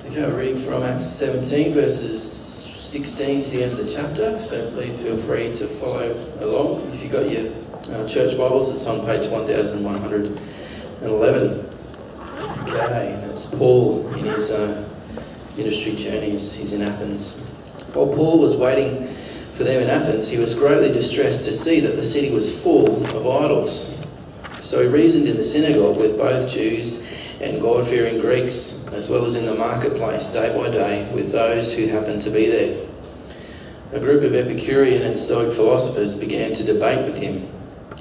Okay, we're reading from Acts 17, verses 16 to the end of the chapter, so please feel free to follow along. If you've got your church Bibles, it's on page 1111. Okay, and it's Paul in his ministry journeys. He's in Athens. While Paul was waiting for them in Athens, he was greatly distressed to see that the city was full of idols. So he reasoned in the synagogue with both Jews and God-fearing Greeks, as well as in the marketplace day by day with those who happened to be there. A group of Epicurean and Stoic philosophers began to debate with him.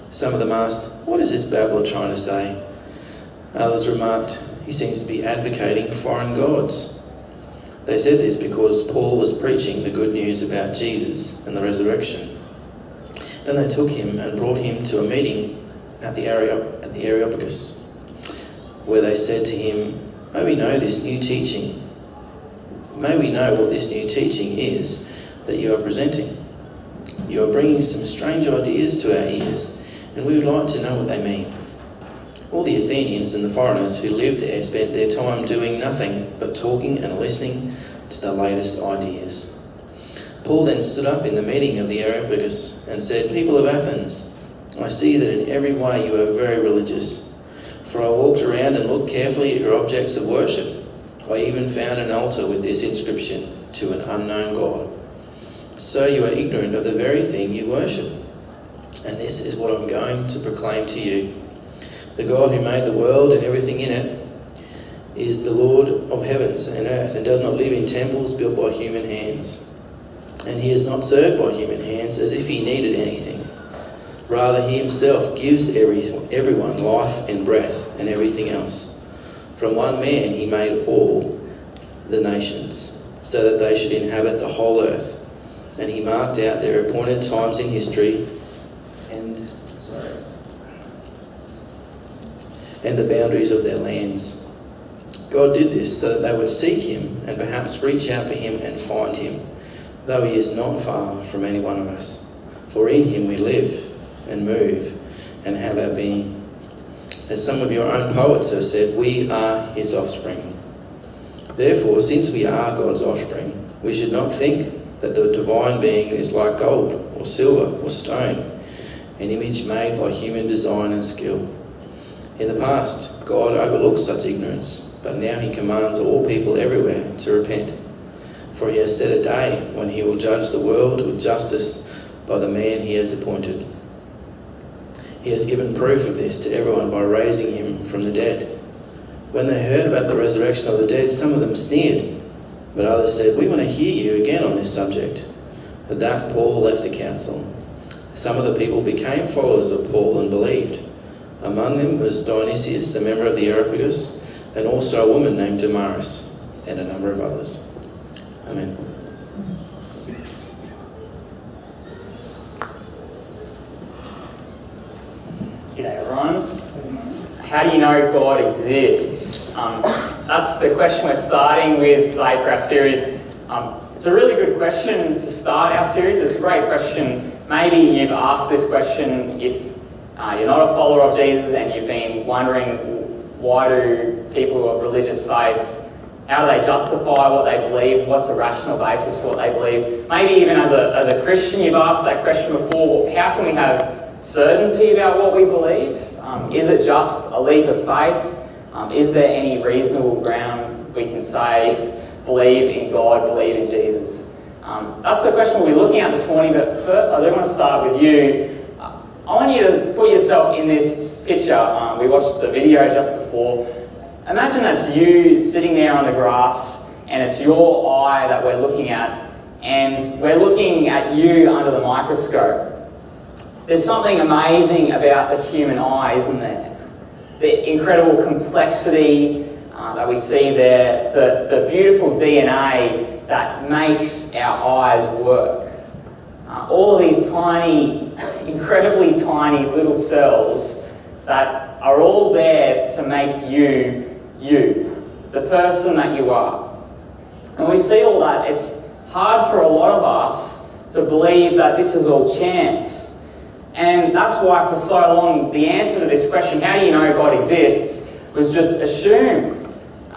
Some of them asked, "What is this babbler trying to say?" Others remarked, "He seems to be advocating foreign gods." They said this because Paul was preaching the good news about Jesus and the resurrection. Then they took him and brought him to a meeting at the Areopagus, where they said to him, May we know what this new teaching is that you are presenting. You are bringing some strange ideas to our ears, and we would like to know what they mean." All the Athenians and the foreigners who lived there spent their time doing nothing but talking and listening to the latest ideas. Paul then stood up in the meeting of the Areopagus and said, "People of Athens, I see that in every way you are very religious. For I walked around and looked carefully at your objects of worship. I even found an altar with this inscription, 'To an unknown God.' So you are ignorant of the very thing you worship. And this is what I'm going to proclaim to you. The God who made the world and everything in it is the Lord of heavens and earth and does not live in temples built by human hands. And he is not served by human hands as if he needed anything. Rather, he himself gives everyone life and breath and everything else. From one man he made all the nations, so that they should inhabit the whole earth. And he marked out their appointed times in history and the boundaries of their lands. God did this so that they would seek him and perhaps reach out for him and find him, though he is not far from any one of us. For in him we live and move and have our being. As some of your own poets have said, we are his offspring. Therefore, since we are God's offspring, we should not think that the divine being is like gold or silver or stone, an image made by human design and skill. In the past, God overlooked such ignorance, but now he commands all people everywhere to repent. For he has set a day when he will judge the world with justice by the man he has appointed. He has given proof of this to everyone by raising him from the dead. When they heard about the resurrection of the dead, some of them sneered, but others said, "We want to hear you again on this subject." At that, Paul left the council. Some of the people became followers of Paul and believed. Among them was Dionysius, a member of the Areopagus, and also a woman named Damaris, and a number of others. Amen. G'day everyone. How do you know God exists? That's the question we're starting with today for our series. It's a really good question to start our series. It's a great question. Maybe you've asked this question if you're not a follower of Jesus and you've been wondering, why do people of religious faith, how do they justify what they believe? What's a rational basis for what they believe? Maybe even as a Christian, you've asked that question before. How can we have certainty about what we believe? Is it just a leap of faith? Is there any reasonable ground we can say, believe in God, believe in Jesus? That's the question we'll be looking at this morning, but first I do want to start with you. I want you to put yourself in this picture. We watched the video just before. Imagine that's you sitting there on the grass and it's your eye that we're looking at, and we're looking at you under the microscope. There's something amazing about the human eye, isn't there? The incredible complexity that we see there, the beautiful DNA that makes our eyes work. All of these tiny, incredibly tiny little cells that are all there to make you, the person that you are. And we see all that. It's hard for a lot of us to believe that this is all chance. And that's why for so long the answer to this question, how do you know God exists, was just assumed.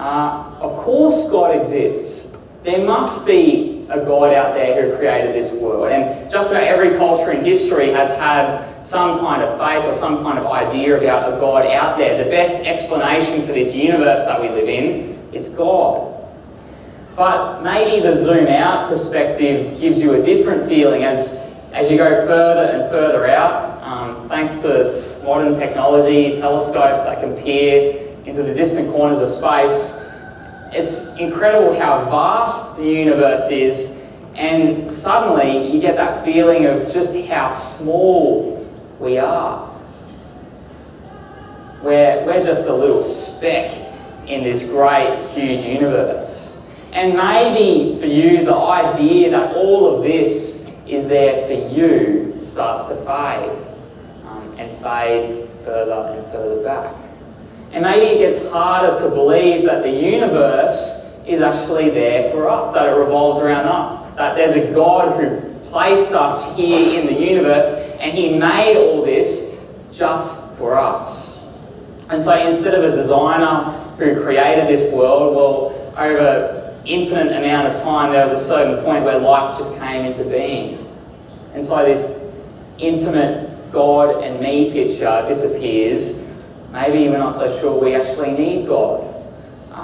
Of course God exists. There must be a God out there who created this world. And just about every culture in history has had some kind of faith or some kind of idea about a God out there. The best explanation for this universe that we live in, it's God. But maybe the zoom out perspective gives you a different feeling as you go further and further out. Thanks to modern technology, telescopes that can peer into the distant corners of space, it's incredible how vast the universe is, and suddenly you get that feeling of just how small we are. We're just a little speck in this great, huge universe. And maybe for you, the idea that all of this is there for you starts to fade, and fade further and further back. And maybe it gets harder to believe that the universe is actually there for us, that it revolves around us, that there's a God who placed us here in the universe and He made all this just for us. And so instead of a designer who created this world, well, over infinite amount of time there was a certain point where life just came into being. And so this intimate God and me picture disappears. Maybe we're not so sure we actually need God.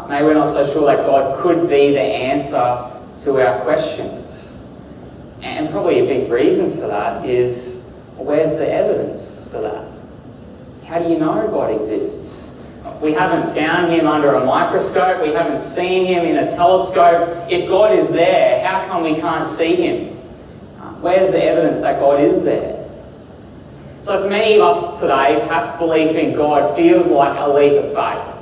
Maybe we're not so sure that God could be the answer to our questions. And probably a big reason for that is, well, where's the evidence for that? How do you know God exists? We haven't found Him under a microscope. We haven't seen Him in a telescope. If God is there, how come we can't see Him? Where's the evidence that God is there? So for many of us today, perhaps belief in God feels like a leap of faith.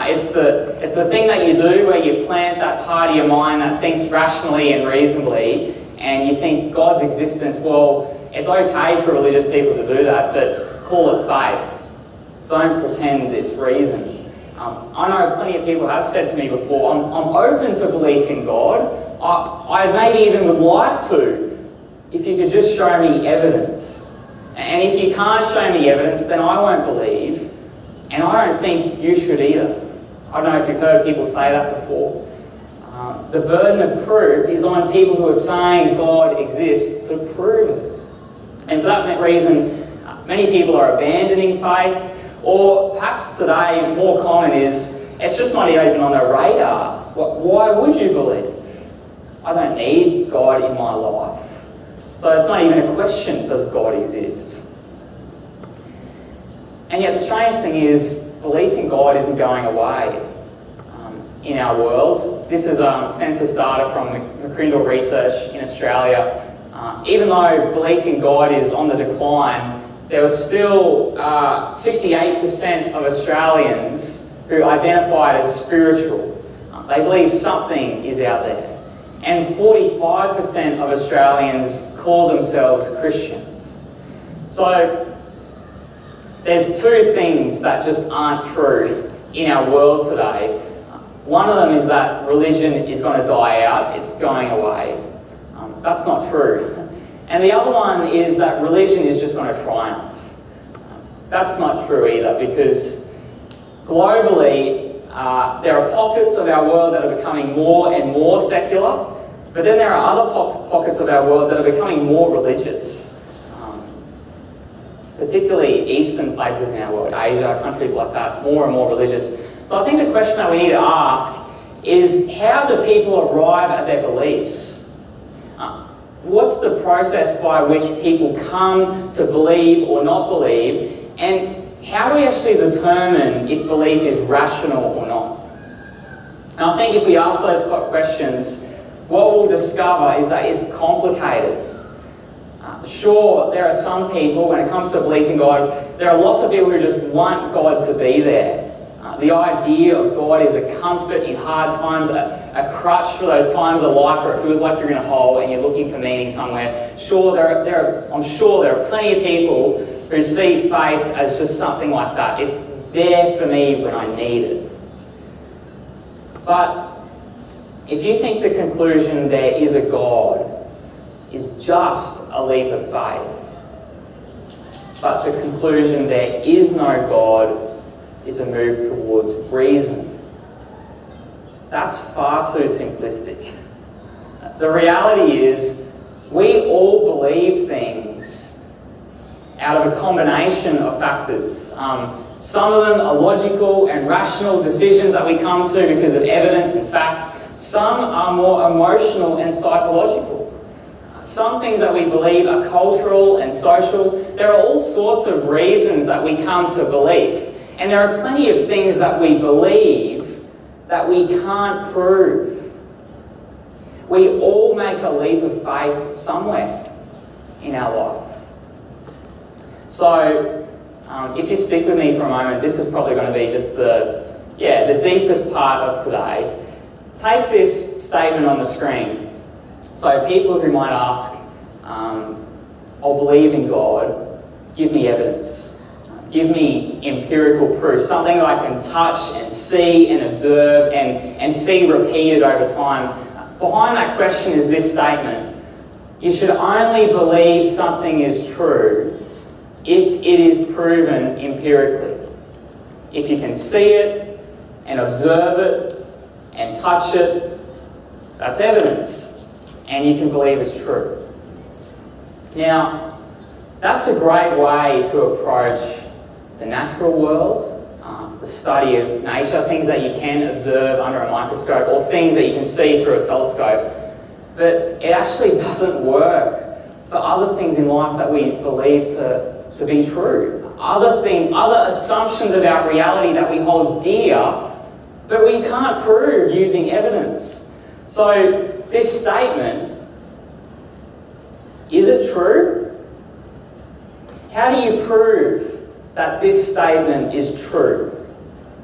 It's the thing that you do where you plant that part of your mind that thinks rationally and reasonably, and you think God's existence, well, it's okay for religious people to do that, but call it faith. Don't pretend it's reason. I know plenty of people have said to me before, I'm open to belief in God. I maybe even would like to, if you could just show me evidence. And if you can't show me evidence, then I won't believe, and I don't think you should either. I don't know if you've heard people say that before. The burden of proof is on people who are saying God exists to prove it. And for that reason, many people are abandoning faith, or perhaps today, more common is, it's just not even on their radar. Why would you believe? I don't need God in my life. So it's not even a question, does God exist? And yet the strange thing is, belief in God isn't going away in our world. This is census data from McCrindle Research in Australia. Even though belief in God is on the decline, there was still 68% of Australians who identified as spiritual. They believe something is out there. And 45% of Australians call themselves Christians. So there's two things that just aren't true in our world today. One of them is that religion is going to die out, it's going away. That's not true. And the other one is that religion is just going to triumph. That's not true either, because globally there are pockets of our world that are becoming more and more secular, but then there are other pockets of our world that are becoming more religious. Particularly eastern places in our world, Asia, countries like that, more and more religious. So I think the question that we need to ask is, how do people arrive at their beliefs? What's the process by which people come to believe or not believe? And how do we actually determine if belief is rational or not? And I think if we ask those questions, what we'll discover is that it's complicated. Sure, there are some people, when it comes to belief in God, there are lots of people who just want God to be there. The idea of God is a comfort in hard times, a crutch for those times of life where it feels like you're in a hole and you're looking for meaning somewhere. Sure, I'm sure there are plenty of people who see faith as just something like that. It's there for me when I need it. But if you think the conclusion there is a God is just a leap of faith, but the conclusion there is no God is a move towards reason, that's far too simplistic. The reality is, we all believe things out of a combination of factors. Some of them are logical and rational decisions that we come to because of evidence and facts. Some are more emotional and psychological. Some things that we believe are cultural and social. There are all sorts of reasons that we come to belief. And there are plenty of things that we believe that we can't prove. We all make a leap of faith somewhere in our life. So, if you stick with me for a moment, this is probably going to be just the deepest part of today. Take this statement on the screen. So people who might ask, I'll believe in God, give me evidence. Give me empirical proof, something that I can touch and see and observe and see repeated over time. Behind that question is this statement: you should only believe something is true if it is proven empirically. If you can see it and observe it and touch it, that's evidence, and you can believe it's true. Now, that's a great way to approach the natural world, the study of nature, things that you can observe under a microscope or things that you can see through a telescope. But it actually doesn't work for other things in life that we believe to be true. Other assumptions about reality that we hold dear, but we can't prove using evidence. So this statement, is it true? How do you prove that this statement is true?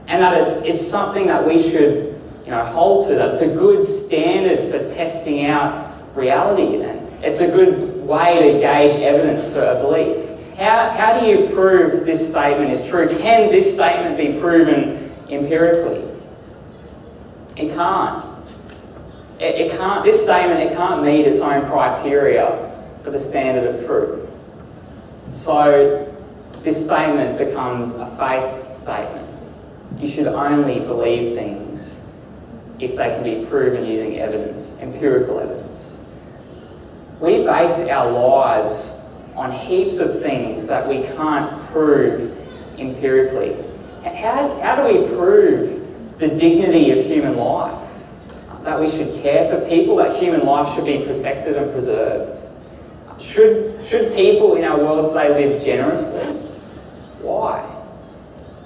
And that it's something that we should hold to, that it's a good standard for testing out reality, and it's a good way to gauge evidence for a belief. How do you prove this statement is true? Can this statement be proven empirically? It can't. It can't. This statement, it can't meet its own criteria for the standard of truth. So this statement becomes a faith statement. You should only believe things if they can be proven using evidence, empirical evidence. We base our lives on heaps of things that we can't prove empirically. How do we prove the dignity of human life? That we should care for people, that human life should be protected and preserved? Should people in our world today live generously? Why?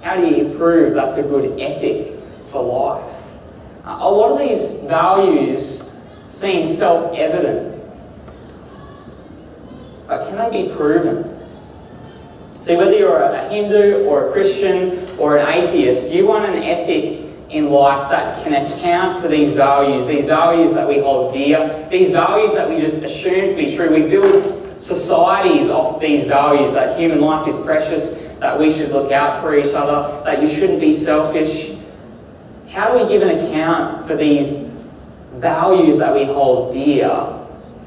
How do you prove that's a good ethic for life? A lot of these values seem self-evident, but can they be proven? See, whether you're a Hindu or a Christian or an atheist, you want an ethic in life that can account for these values that we hold dear, these values that we just assume to be true. We build societies off these values, that human life is precious, that we should look out for each other, that you shouldn't be selfish. How do we give an account for these values that we hold dear,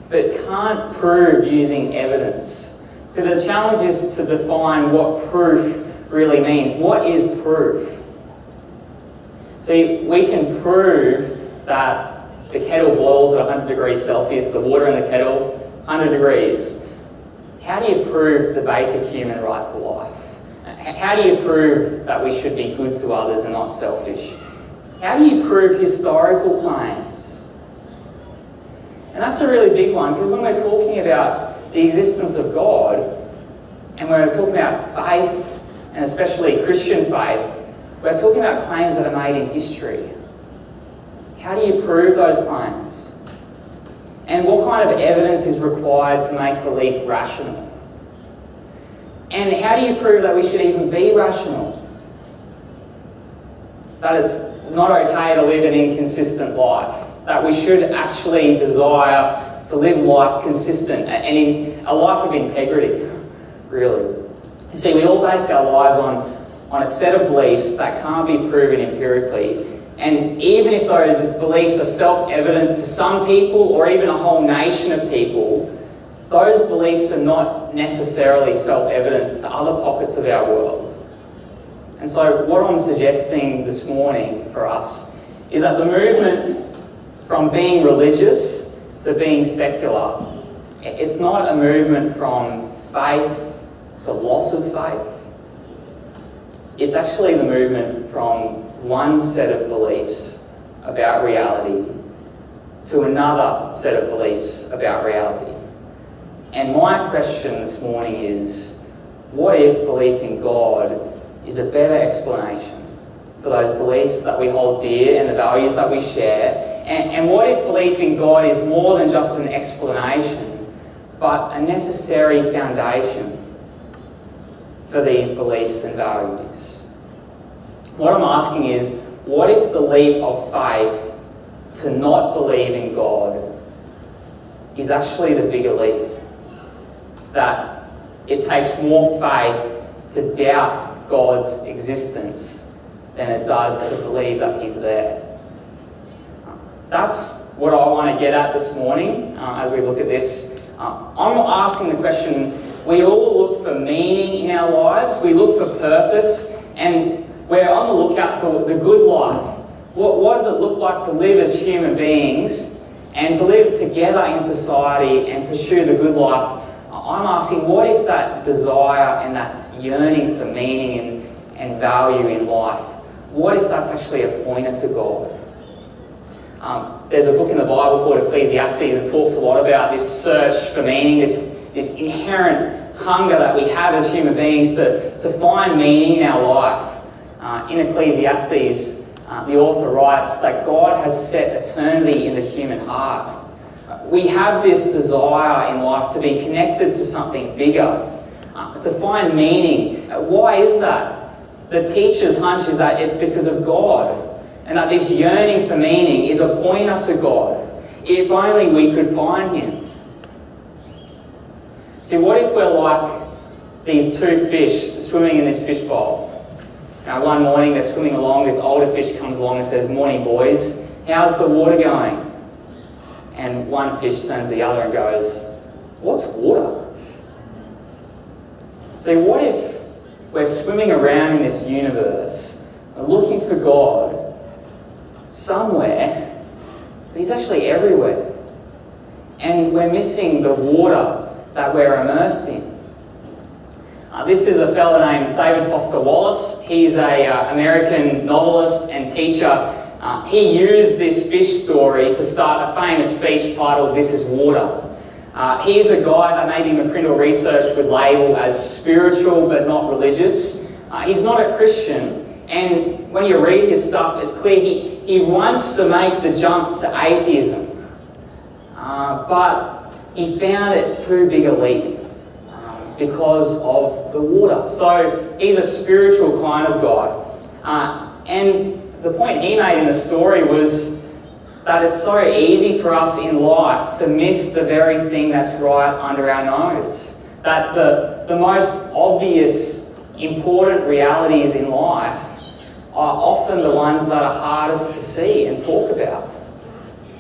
but can't prove using evidence? So the challenge is to define what proof really means. What is proof? See, we can prove that the kettle boils at 100 degrees Celsius, the water in the kettle, 100 degrees. How do you prove the basic human right to life? How do you prove that we should be good to others and not selfish? How do you prove historical claims? And that's a really big one, because when we're talking about the existence of God, and we're talking about faith, and especially Christian faith, we're talking about claims that are made in history. How do you prove those claims? And what kind of evidence is required to make belief rational? And how do you prove that we should even be rational? That it's not okay to live an inconsistent life. That we should actually desire to live life consistent and in a life of integrity, really. You see, we all base our lives on a set of beliefs that can't be proven empirically. And even if those beliefs are self-evident to some people or even a whole nation of people, those beliefs are not necessarily self-evident to other pockets of our world. And so what I'm suggesting this morning for us is that the movement from being religious to being secular, it's not a movement from faith to loss of faith. It's actually the movement from one set of beliefs about reality to another set of beliefs about reality. And my question this morning is, what if belief in God is a better explanation for those beliefs that we hold dear and the values that we share? And what if belief in God is more than just an explanation, but a necessary foundation for these beliefs and values? What I'm asking is, what if the leap of faith to not believe in God is actually the bigger leap? That it takes more faith to doubt God's existence than it does to believe that He's there. That's what I want to get at this morning as we look at this. I'm asking the question, we all look for meaning in our lives, we look for purpose, and we're on the lookout for the good life. What does it look like to live as human beings and to live together in society and pursue the good life? I'm asking, what if that desire and that yearning for meaning and value in life, what if that's actually a pointer to God? There's a book in the Bible called Ecclesiastes that talks a lot about this search for meaning, this inherent hunger that we have as human beings to find meaning in our life. In Ecclesiastes, the author writes that God has set eternity in the human heart. We have this desire in life to be connected to something bigger, to find meaning. Why is that? The teacher's hunch is that it's because of God, and that this yearning for meaning is a pointer to God. If only we could find Him. See, what if we're like these two fish swimming in this fish bowl? Now, one morning they're swimming along, this older fish comes along and says, "Morning, boys, how's the water going?" And one fish turns to the other and goes, "What's water?" See, what if we're swimming around in this universe, looking for God somewhere, but He's actually everywhere, and we're missing the water that we're immersed in? This is a fellow named David Foster Wallace. He's an American novelist and teacher. He used this fish story to start a famous speech titled, "This is Water." He's a guy that maybe McCrindle Research would label as spiritual but not religious. He's not a Christian, and when you read his stuff, it's clear he wants to make the jump to atheism. But he found it's too big a leap because of the water. So he's a spiritual kind of guy. And the point he made in the story was that it's so easy for us in life to miss the very thing that's right under our nose. That the most obvious, important realities in life are often the ones that are hardest to see and talk about.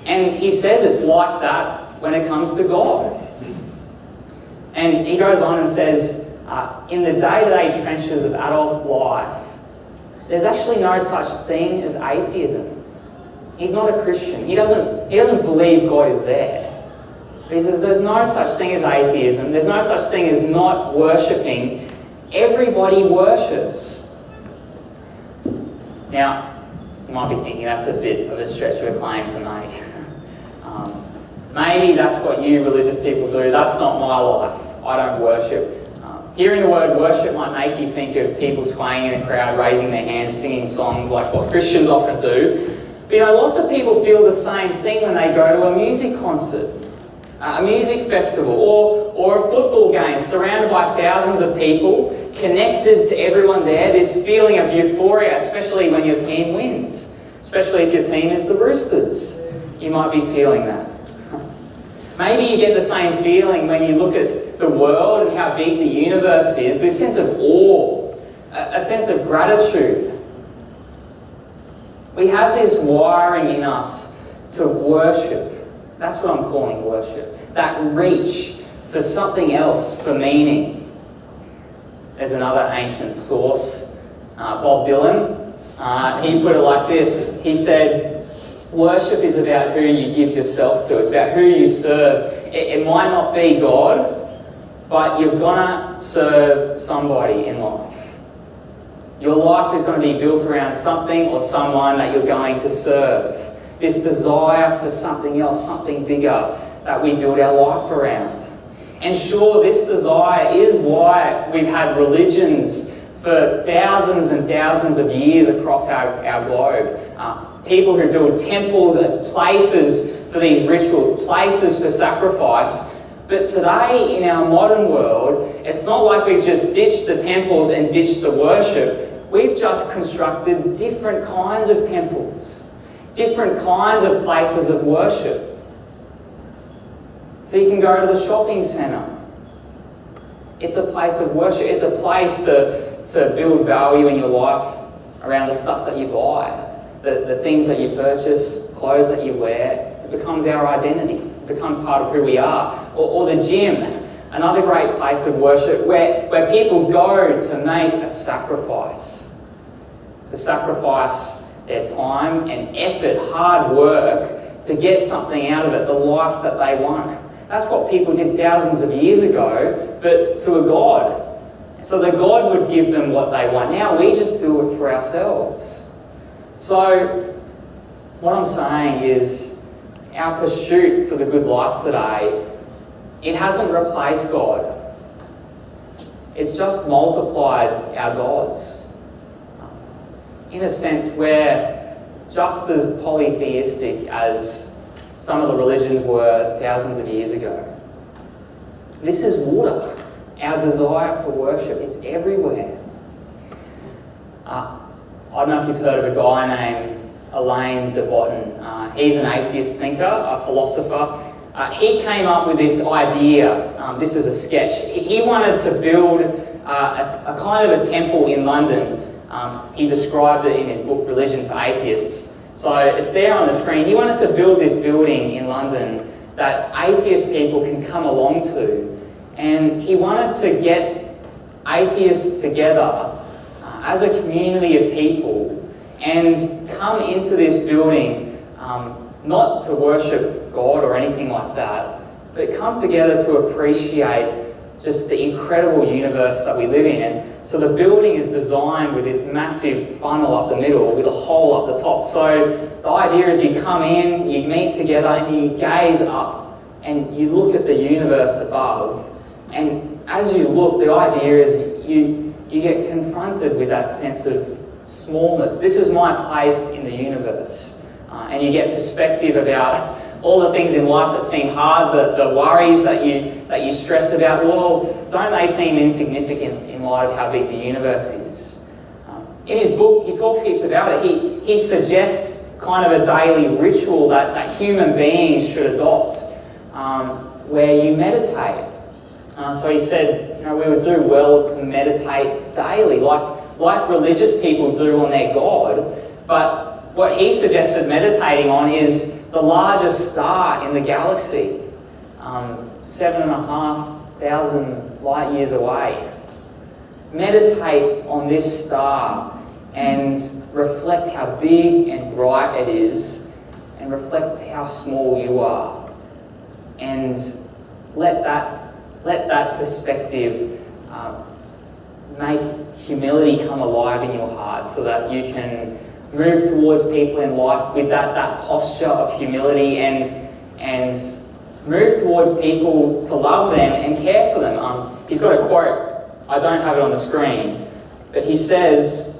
And he says it's like that when it comes to God. And he goes on and says, in the day-to-day trenches of adult life, there's actually no such thing as atheism. He's not a Christian. He doesn't believe God is there. But he says there's no such thing as atheism. There's no such thing as not worshipping. Everybody worships. Now, you might be thinking that's a bit of a stretch of a claim to make. Maybe that's what you religious people do. That's not my life. I don't worship. Hearing the word worship might make you think of people swaying in a crowd, raising their hands, singing songs like what Christians often do. But lots of people feel the same thing when they go to a music concert, a music festival, or a football game surrounded by thousands of people, connected to everyone there. This feeling of euphoria, especially when your team wins, especially if your team is the Roosters. You might be feeling that. Maybe you get the same feeling when you look at the world and how big the universe is, this sense of awe, a sense of gratitude. We have this wiring in us to worship. That's what I'm calling worship. That reach for something else, for meaning. There's another ancient source, Bob Dylan. He put it like this. He said, Worship is about who you give yourself to. It's about who you serve. It might not be God, but you're going to serve somebody in life. Your life is going to be built around something or someone that you're going to serve. This desire for something else, something bigger, that we build our life around. And sure, this desire is why we've had religions for thousands and thousands of years across our globe. People who build temples as places for these rituals, places for sacrifice. But today, in our modern world, it's not like we've just ditched the temples and ditched the worship. We've just constructed different kinds of temples, different kinds of places of worship. So you can go to the shopping centre. It's a place of worship. It's a place to build value in your life around the stuff that you buy, the things that you purchase, clothes that you wear. It becomes our identity. It becomes part of who we are. Or the gym, another great place of worship where people go to make a sacrifice. To sacrifice their time and effort, hard work, to get something out of it, the life that they want. That's what people did thousands of years ago, but to a God. So that God would give them what they want. Now we just do it for ourselves. So what I'm saying is our pursuit for the good life today, it hasn't replaced God. It's just multiplied our gods. In a sense, we're just as polytheistic as some of the religions were thousands of years ago. This is water. Our desire for worship, it's everywhere. I don't know if you've heard of a guy named Alain de Botton. He's an atheist thinker, a philosopher. He came up with this idea. This is a sketch. He wanted to build a kind of a temple in London. He described it in his book, Religion for Atheists. So it's there on the screen. He wanted to build this building in London that atheist people can come along to. And he wanted to get atheists together as a community of people and come into this building, not to worship God or anything like that, but come together to appreciate just the incredible universe that we live in. And so the building is designed with this massive funnel up the middle with a hole up the top. So the idea is you come in, you meet together, and you gaze up and you look at the universe above. And as you look, the idea is you get confronted with that sense of smallness. This is my place in the universe. And you get perspective about all the things in life that seem hard, the worries that you stress about. Well, don't they seem insignificant in light of how big the universe is? In his book, he talks about it. He suggests kind of a daily ritual that human beings should adopt, where you meditate. So he said, we would do well to meditate daily, like religious people do on their God. But what he suggested meditating on is the largest star in the galaxy, 7,500 light years away. Meditate on this star and reflect how big and bright it is, and reflect how small you are. And let that perspective make humility come alive in your heart, so that you can move towards people in life with that posture of humility and move towards people to love them and care for them. He's got a quote, I don't have it on the screen, but he says,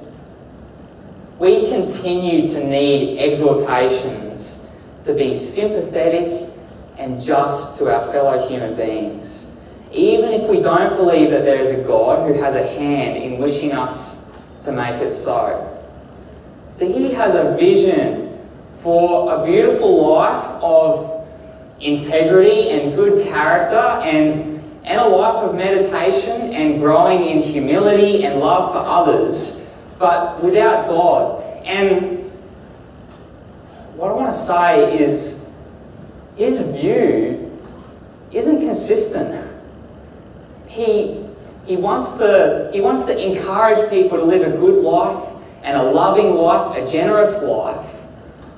"We continue to need exhortations to be sympathetic and just to our fellow human beings, even if we don't believe that there is a God who has a hand in wishing us to make it so." So he has a vision for a beautiful life of integrity and good character and a life of meditation and growing in humility and love for others, but without God. And what I want to say is his view isn't consistent. He wants to encourage people to live a good life and a loving life, a generous life,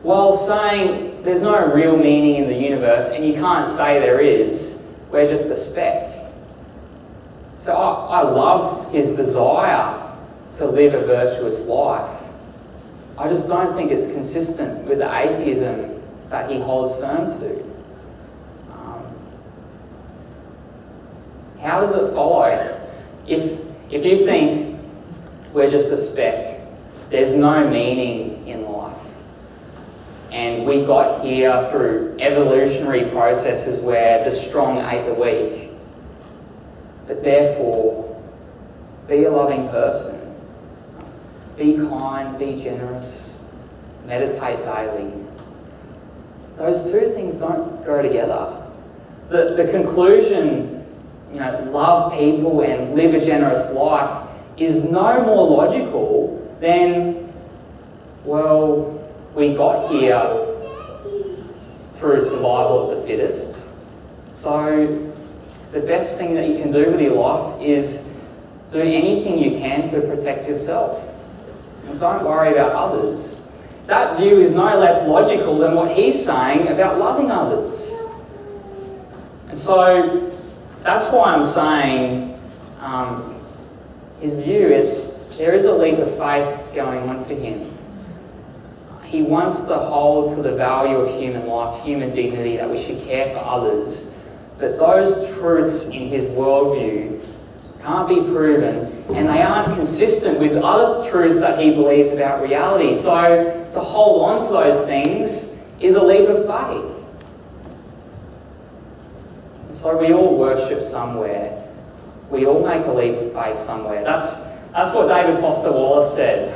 while saying there's no real meaning in the universe and you can't say there is. We're just a speck. So I love his desire to live a virtuous life. I just don't think it's consistent with the atheism that he holds firm to. How does it follow? If you think we're just a speck, there's no meaning in life, and we got here through evolutionary processes where the strong ate the weak, but therefore, be a loving person, be kind, be generous, meditate daily. Those two things don't go together. The conclusion, love people and live a generous life, is no more logical than, well, we got here through survival of the fittest. So the best thing that you can do with your life is do anything you can to protect yourself. And don't worry about others. That view is no less logical than what he's saying about loving others. And so that's why I'm saying his view, there is a leap of faith going on for him. He wants to hold to the value of human life, human dignity, that we should care for others. But those truths in his worldview can't be proven, and they aren't consistent with other truths that he believes about reality. So to hold on to those things is a leap of faith. So we all worship somewhere. We all make a leap of faith somewhere. That's what David Foster Wallace said.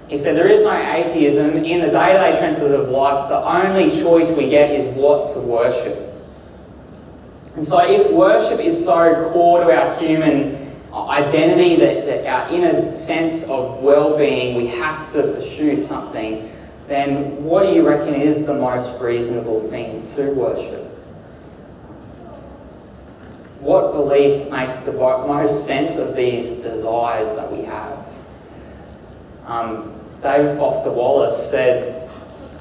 He said, there is no atheism. In the day-to-day transfers of life, the only choice we get is what to worship. And so if worship is so core to our human identity, that our inner sense of well-being, we have to pursue something, then what do you reckon is the most reasonable thing to worship? What belief makes the most sense of these desires that we have? David Foster Wallace said,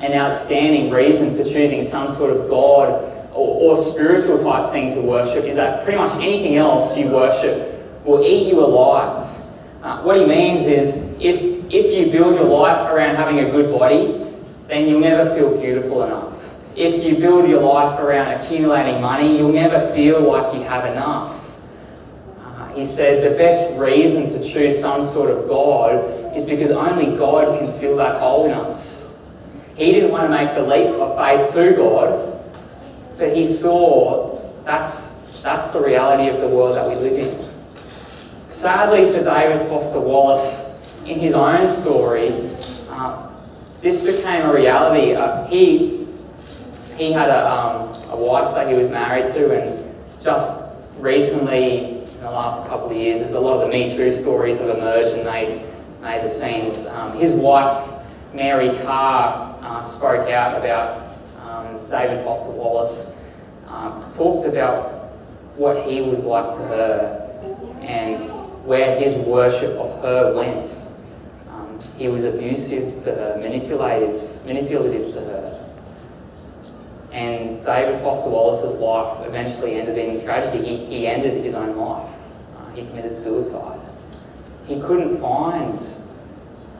an outstanding reason for choosing some sort of God or spiritual type thing to worship is that pretty much anything else you worship will eat you alive. What he means is, if you build your life around having a good body, then you'll never feel beautiful enough. If you build your life around accumulating money, you'll never feel like you have enough. He said the best reason to choose some sort of God is because only God can fill that hole in us. He didn't want to make the leap of faith to God, but he saw that's the reality of the world that we live in. Sadly for David Foster Wallace, in his own story, this became a reality. He had a wife that he was married to, and just recently, in the last couple of years, there's a lot of the Me Too stories have emerged and made the scenes. His wife, Mary Carr, spoke out about David Foster Wallace, talked about what he was like to her and where his worship of her went. He was abusive to her, manipulative to her. And David Foster Wallace's life eventually ended in tragedy. He ended his own life. He committed suicide. He couldn't find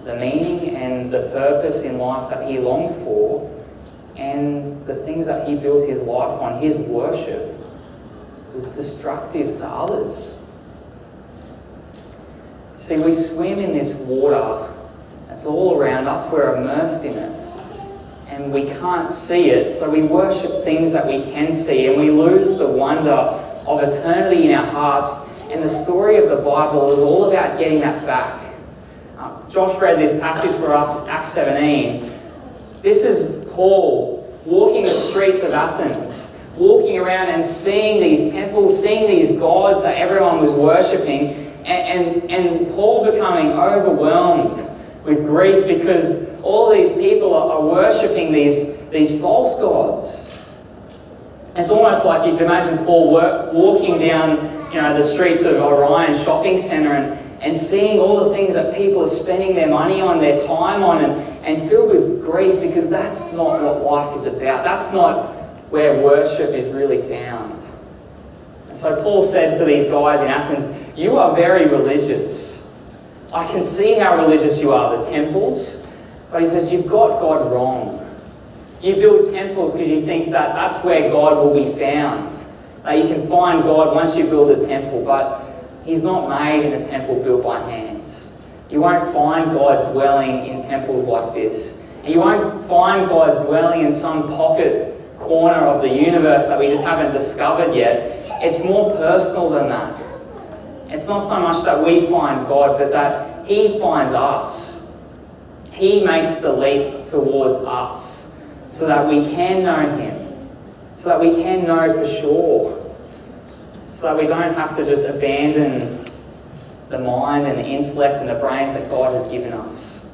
the meaning and the purpose in life that he longed for, and the things that he built his life on, his worship, was destructive to others. See, we swim in this water. It's all around us. We're immersed in it. And we can't see it, so we worship things that we can see, and we lose the wonder of eternity in our hearts. And the story of the Bible is all about getting that back. Josh read this passage for us, Acts 17. This is Paul walking the streets of Athens, walking around and seeing these temples, seeing these gods that everyone was worshipping, and Paul becoming overwhelmed with grief because all these people are worshipping these false gods. It's almost like you can imagine Paul walking down the streets of Orion Shopping Centre and seeing all the things that people are spending their money on, their time on, and filled with grief, because that's not what life is about. That's not where worship is really found. And so Paul said to these guys in Athens, you are very religious. I can see how religious you are, the temples. But he says, you've got God wrong. You build temples because you think that that's where God will be found. That you can find God once you build a temple. But he's not made in a temple built by hands. You won't find God dwelling in temples like this. And you won't find God dwelling in some pocket corner of the universe that we just haven't discovered yet. It's more personal than that. It's not so much that we find God, but that he finds us. He makes the leap towards us so that we can know him, so that we can know for sure, so that we don't have to just abandon the mind and the intellect and the brains that God has given us.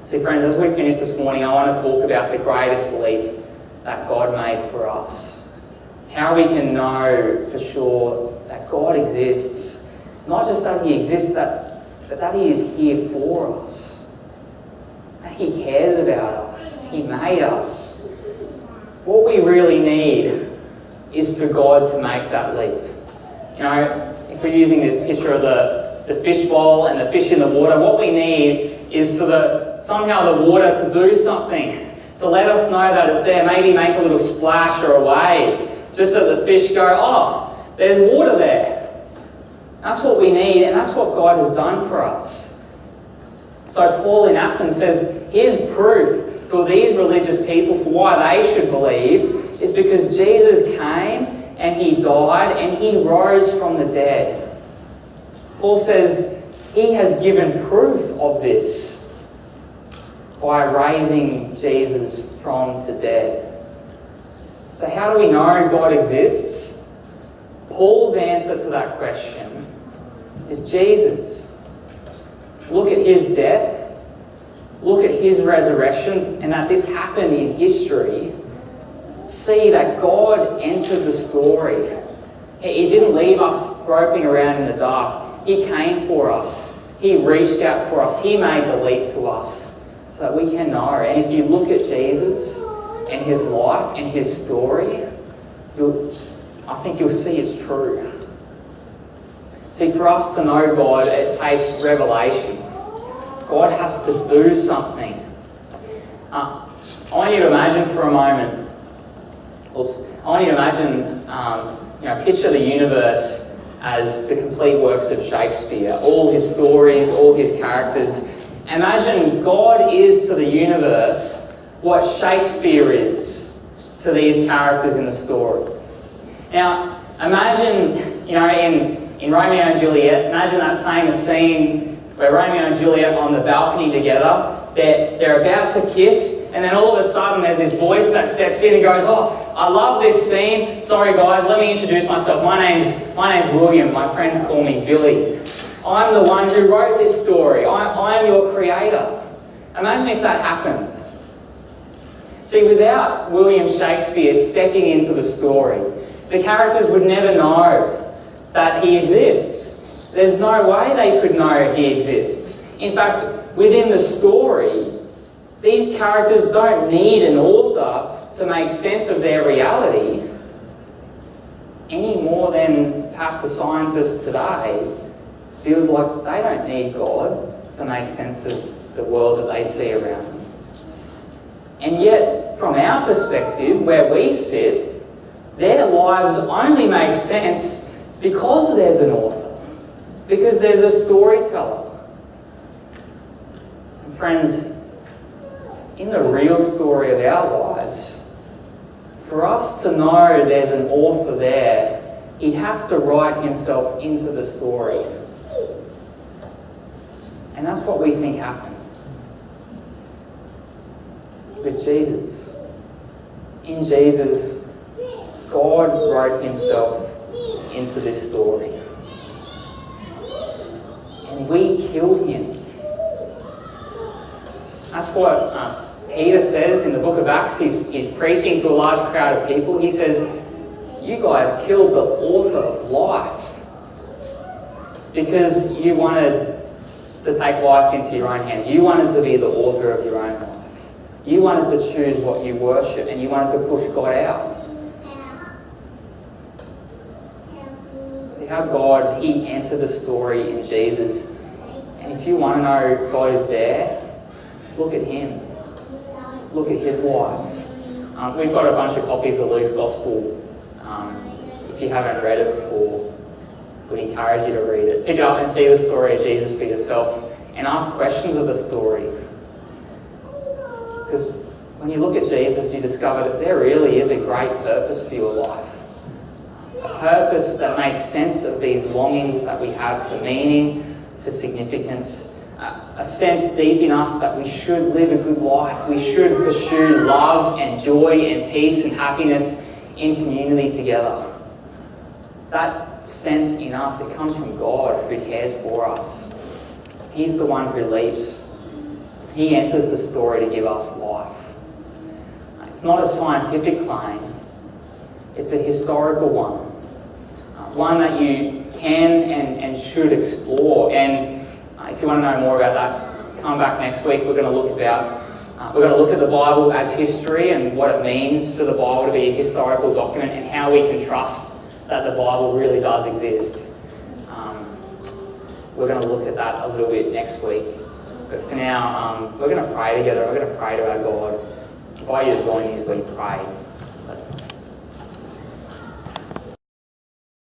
See, friends, as we finish this morning, I want to talk about the greatest leap that God made for us. How we can know for sure that God exists. Not just that he exists, but that he is here for us. That he cares about us. He made us. What we really need is for God to make that leap. You know, if we're using this picture of the fish bowl and the fish in the water, what we need is for somehow the water to do something, to let us know that it's there, maybe make a little splash or a wave, just so the fish go, oh, there's water there. That's what we need, and that's what God has done for us. So Paul in Athens says, here's proof to these religious people for why they should believe, is because Jesus came and he died and he rose from the dead. Paul says he has given proof of this by raising Jesus from the dead. So how do we know God exists? Paul's answer to that question is Jesus. Look at his death, look at his resurrection, and that this happened in history. See that God entered the story. He didn't leave us groping around in the dark. He came for us. He reached out for us. He made the leap to us so that we can know. And if you look at Jesus and his life and his story, I think you'll see it's true. See, for us to know God, it takes revelation. God has to do something. I want you to imagine for a moment, I want you to imagine, picture the universe as the complete works of Shakespeare, all his stories, all his characters. Imagine God is to the universe what Shakespeare is to these characters in the story. Now, imagine, in Romeo and Juliet, imagine that famous scene where Romeo and Juliet are on the balcony together, they're about to kiss, and then all of a sudden there's this voice that steps in and goes, oh, I love this scene. Sorry guys, let me introduce myself. My name's William. My friends call me Billy. I'm the one who wrote this story. I am your creator. Imagine if that happened. See, without William Shakespeare stepping into the story, the characters would never know that he exists. There's no way they could know he exists. In fact, within the story, these characters don't need an author to make sense of their reality any more than perhaps a scientist today feels like they don't need God to make sense of the world that they see around them. And yet, from our perspective, where we sit, their lives only make sense because there's an author, because there's a storyteller. And friends, in the real story of our lives, for us to know there's an author there, he'd have to write himself into the story. And that's what we think happened with Jesus. In Jesus, God wrote himself into this story. And we killed him. That's what Peter says in the book of Acts. He's preaching to a large crowd of people. He says, you guys killed the author of life. because you wanted to take life into your own hands. You wanted to be the author of your own life. You wanted to choose what you worship, and you wanted to push God out. See how God, He entered the story in Jesus. And if you want to know God is there, look at Him. Look at His life. We've got a bunch of copies of Luke's Gospel. If you haven't read it before, we'd encourage you to read it. Pick it up and see the story of Jesus for yourself and ask questions of the story. Because when you look at Jesus, you discover that there really is a great purpose for your life. A purpose that makes sense of these longings that we have for meaning, for significance. A sense deep in us that we should live a good life. We should pursue love and joy and peace and happiness in community together. That sense in us, it comes from God who cares for us. He's the one who leaps. He enters the story to give us life. It's not a scientific claim. It's a historical one. One that you can and should explore. And if you want to know more about that, come back next week. We're going to look at the Bible as history and what it means for the Bible to be a historical document and how we can trust that the Bible really does exist. We're going to look at that a little bit next week. But for now, we're going to pray together. We're going to pray to our God. I invite you to join me as we pray. Let's pray.